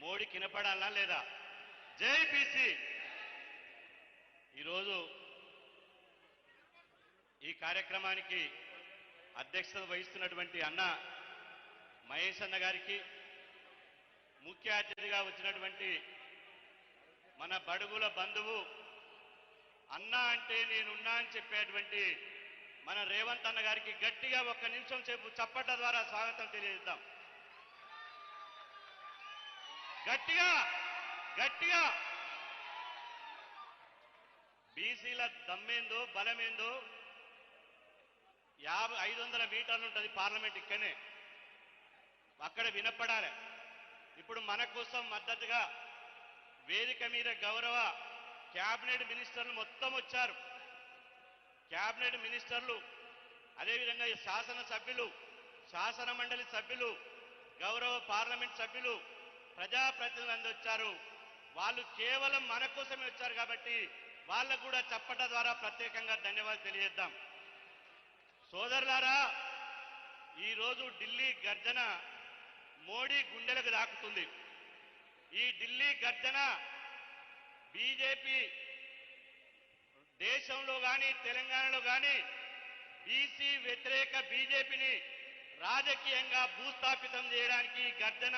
మోడీ కినపడాలా లేదా? జై బీసీ. ఈరోజు ఈ కార్యక్రమానికి అధ్యక్షత వహిస్తున్నటువంటి అన్న మహేష్ అన్న గారికి, ముఖ్య అతిథిగా వచ్చినటువంటి మన బడుగుల బంధువు అన్న అంటే నేనున్నా అని చెప్పేటువంటి మన రేవంత్ అన్న గారికి గట్టిగా 1 నిమిషం సేపు చప్పట్ల ద్వారా స్వాగతం తెలియజేద్దాం. గట్టిగా గట్టిగా. బీసీల దమ్మేందో బలమేందో 500 మీటర్లు ఉంటుంది పార్లమెంట్, ఇక్కడనే అక్కడ వినపడాలి. ఇప్పుడు మన కోసం మద్దతుగా వేదిక మీద గౌరవ క్యాబినెట్ మినిస్టర్లు మొత్తం వచ్చారు. క్యాబినెట్ మినిస్టర్లు, అదేవిధంగా శాసనసభ్యులు, శాసన మండలి సభ్యులు, గౌరవ పార్లమెంట్ సభ్యులు, ప్రజాప్రతినిధులు వచ్చారు. వాళ్ళు కేవలం మన కోసమే వచ్చారు కాబట్టి వాళ్ళకు కూడా చప్పట ద్వారా ప్రత్యేకంగా ధన్యవాదాలు తెలియజేద్దాం. సోదరులారా, ఈరోజు ఢిల్లీ గర్జన మోడీ గుండెలకు దాకుతుంది. ఈ ఢిల్లీ గర్జన బీజేపీ దేశంలో కానీ తెలంగాణలో కానీ బీసీ వ్యతిరేక బీజేపీని రాజకీయంగా భూస్థాపితం చేయడానికి గర్జన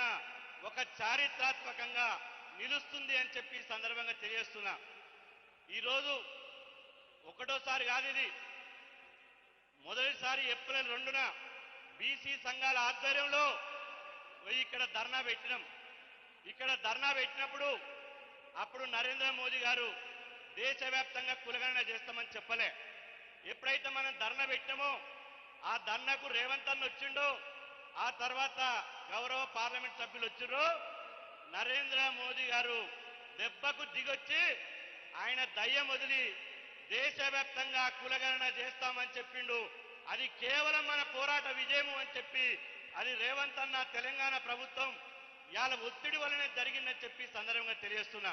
ఒక చారిత్రాత్మకంగా నిలుస్తుంది అని చెప్పి సందర్భంగా తెలియజేస్తున్నా. ఈరోజు ఒకటోసారి కాదు, ఇది మొదటిసారి ఏప్రిల్ 2న బీసీ సంఘాల ఆధ్వర్యంలో ఇక్కడ ధర్నా పెట్టినాం. ఇక్కడ ధర్నా పెట్టినప్పుడు అప్పుడు నరేంద్ర మోదీ గారు దేశవ్యాప్తంగా కులగణన చేస్తామని చెప్పలే. ఎప్పుడైతే మనం ధర్నా పెట్టినామో ఆ ధర్నాకు రేవంత్ అన్న వచ్చిండో, ఆ తర్వాత గౌరవ పార్లమెంట్ సభ్యులు వచ్చిర్రో, నరేంద్ర మోదీ గారు దెబ్బకు దిగొచ్చి ఆయన దయ్యం వదిలి దేశవ్యాప్తంగా కులగణన చేస్తామని చెప్పిండు. అది కేవలం మన పోరాట విజయము అని చెప్పి, అది రేవంత్ అన్న తెలంగాణ ప్రభుత్వం ఇవాళ ఒత్తిడి వల్లనే జరిగిందని చెప్పి సందర్భంగా తెలియజేస్తున్నా.